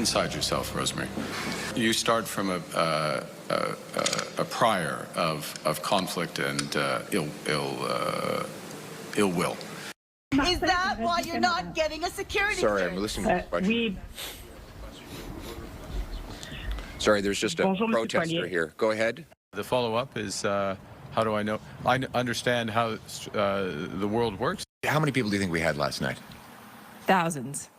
inside yourself, Rosemary. You start from a prior of conflict and ill will. Is that why you're not getting a security Sorry, clearance? I'm listening to the question. Sorry, there's just a protester here. Go ahead. The follow-up is, how do I know? I understand how the world works. How many people do you think we had last night? Thousands.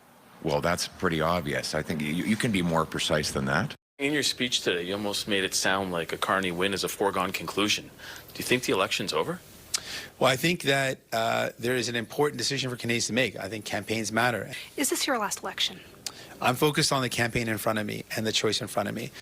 Well, that's pretty obvious. I think you can be more precise than that. In your speech today, you almost made it sound like a Carney win is a foregone conclusion. Do you think the election's over? Well, I think that there is an important decision for Canadians to make. I think campaigns matter. Is this your last election? I'm focused on the campaign in front of me and the choice in front of me.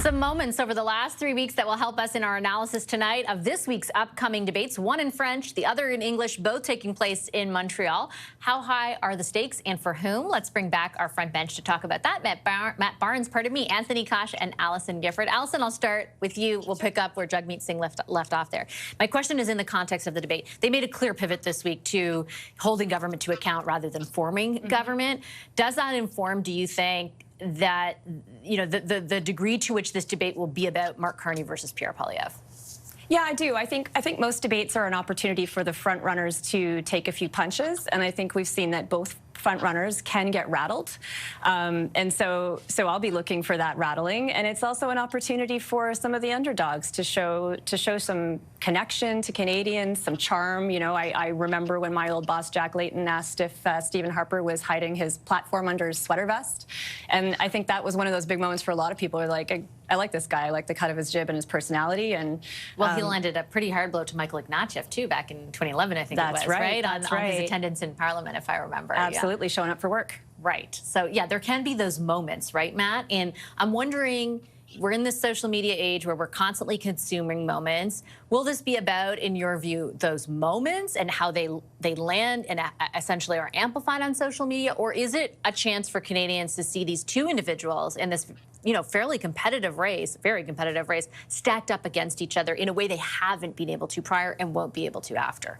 Some moments over the last 3 weeks that will help us in our analysis tonight of this week's upcoming debates, one in French, the other in English, both taking place in Montreal. How high are the stakes and for whom? Let's bring back our front bench to talk about that. Matt Barnes, me, Anthony Kosh, and Alison Gifford. Alison, I'll start with you. We'll pick up where Jagmeet Singh left off there. My question is in the context of the debate. They made a clear pivot this week to holding government to account rather than forming government. Does that inform, do you think, that the degree to which this debate will be about Mark Carney versus Pierre Poilievre? Yeah, I do. I think most debates are an opportunity for the front runners to take a few punches, and I think we've seen that both front runners can get rattled, and so I'll be looking for that rattling. And it's also an opportunity for some of the underdogs to show some connection to Canadians, some charm. You know, I remember when my old boss Jack Layton asked if Stephen Harper was hiding his platform under his sweater vest, and I think that was one of those big moments for a lot of people. Who are like, I like this guy. I like the cut of his jib and his personality. And well, he landed a pretty hard blow to Michael Ignatieff too back in 2011, I think it was, right? On his attendance in Parliament, if I remember. Absolutely, showing up for work. Right. So yeah, there can be those moments, right, Matt? And I'm wondering, we're in this social media age where we're constantly consuming moments. Will this be about, in your view, those moments and how they land and essentially are amplified on social media? Or is it a chance for Canadians to see these two individuals in this, fairly competitive race, very competitive race, stacked up against each other in a way they haven't been able to prior and won't be able to after?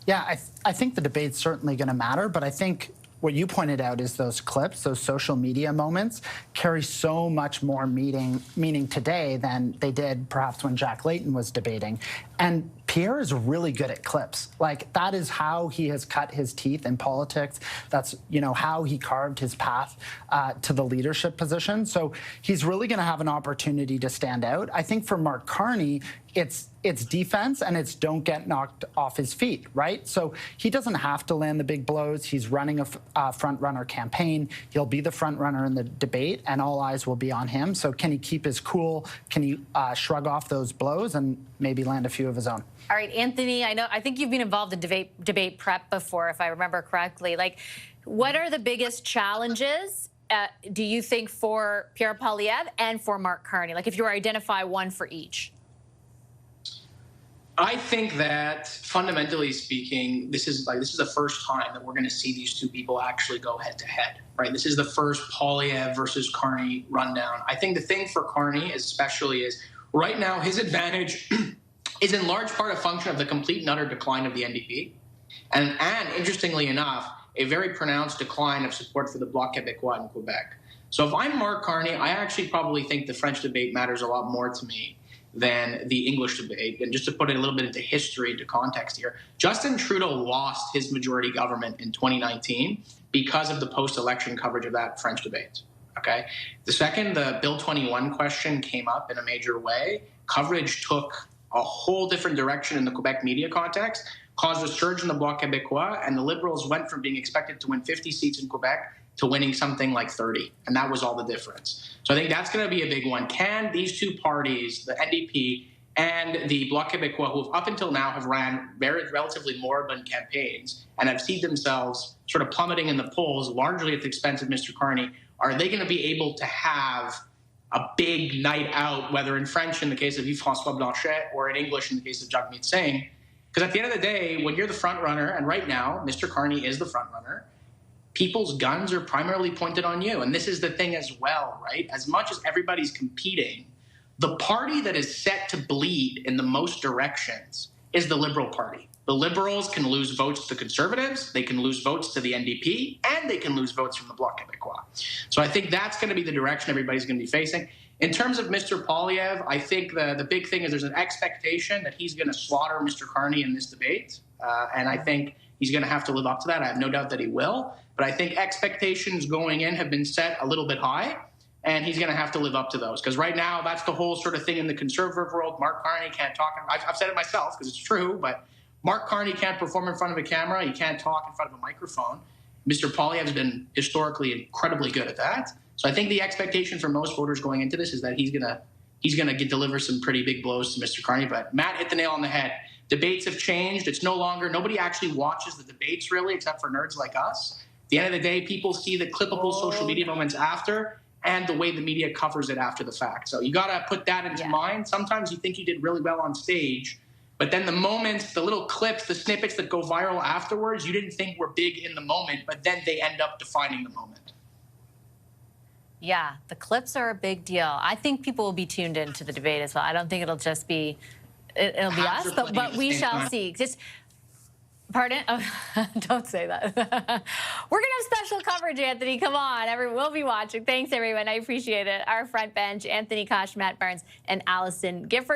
Yeah, I think the debate's certainly going to matter, but I think what you pointed out is those clips, those social media moments, carry so much more meaning today than they did perhaps when Jack Layton was debating. And Pierre is really good at clips. Like, that is how he has cut his teeth in politics. That's, how he carved his path to the leadership position. So he's really going to have an opportunity to stand out. I think for Mark Carney, it's defense and it's don't get knocked off his feet, right? So he doesn't have to land the big blows. He's running a front-runner campaign. He'll be the front-runner in the debate, and all eyes will be on him. So can he keep his cool? Can he shrug off those blows and maybe land a few of his own? All right, Anthony, I think you've been involved in debate prep before, if I remember correctly. Like, what are the biggest challenges, do you think, for Pierre Poilievre and for Mark Carney? Like, if you were to identify one for each. I think that, fundamentally speaking, this is the first time that we're going to see these two people actually go head-to-head, right? This is the first Poilievre versus Carney rundown. I think the thing for Carney especially is, right now, his advantage is in large part a function of the complete and utter decline of the NDP. And interestingly enough, a very pronounced decline of support for the Bloc Québécois in Quebec. So if I'm Mark Carney, I actually probably think the French debate matters a lot more to me than the English debate. And just to put it a little bit into history, into context here, Justin Trudeau lost his majority government in 2019 because of the post-election coverage of that French debate. Okay. The second the Bill 21 question came up in a major way, coverage took a whole different direction in the Quebec media context, caused a surge in the Bloc Québécois, and the Liberals went from being expected to win 50 seats in Quebec to winning something like 30. And that was all the difference. So I think that's going to be a big one. Can these two parties, the NDP and the Bloc Québécois, who up until now have ran relatively moribund campaigns and have seen themselves sort of plummeting in the polls, largely at the expense of Mr. Carney, are they going to be able to have a big night out, whether in French in the case of Yves-François Blanchet or in English in the case of Jagmeet Singh? Because at the end of the day, when you're the front runner, and right now Mr. Carney is the front runner, people's guns are primarily pointed on you. And this is the thing as well, right? As much as everybody's competing, the party that is set to bleed in the most directions is the Liberal Party. The Liberals can lose votes to Conservatives, they can lose votes to the NDP, and they can lose votes from the Bloc Québécois. So I think that's going to be the direction everybody's going to be facing. In terms of Mr. Poilievre, I think the big thing is there's an expectation that he's going to slaughter Mr. Carney in this debate, and I think he's going to have to live up to that. I have no doubt that he will, but I think expectations going in have been set a little bit high, and he's going to have to live up to those. Because right now, that's the whole sort of thing in the Conservative world. Mark Carney can't talk. I've said it myself because it's true, but Mark Carney can't perform in front of a camera. He can't talk in front of a microphone. Mr. Poilievre's been historically incredibly good at that. So I think the expectation for most voters going into this is that he's gonna deliver some pretty big blows to Mr. Carney. But Matt hit the nail on the head. Debates have changed. It's no longer, nobody actually watches the debates really, except for nerds like us. At the end of the day, people see the clippable social media moments after and the way the media covers it after the fact. So you got to put that into mind. Sometimes you think you did really well on stage, but then the moments, the little clips, the snippets that go viral afterwards, you didn't think were big in the moment, but then they end up defining the moment. Yeah, the clips are a big deal. I think people will be tuned into the debate as well. I don't think it'll just be, it'll be us, but we shall see. Just, pardon? Oh, don't say that. We're going to have special coverage, Anthony. Come on. Everyone will be watching. Thanks, everyone. I appreciate it. Our front bench, Anthony Kosh, Matt Barnes, and Allison Gifford.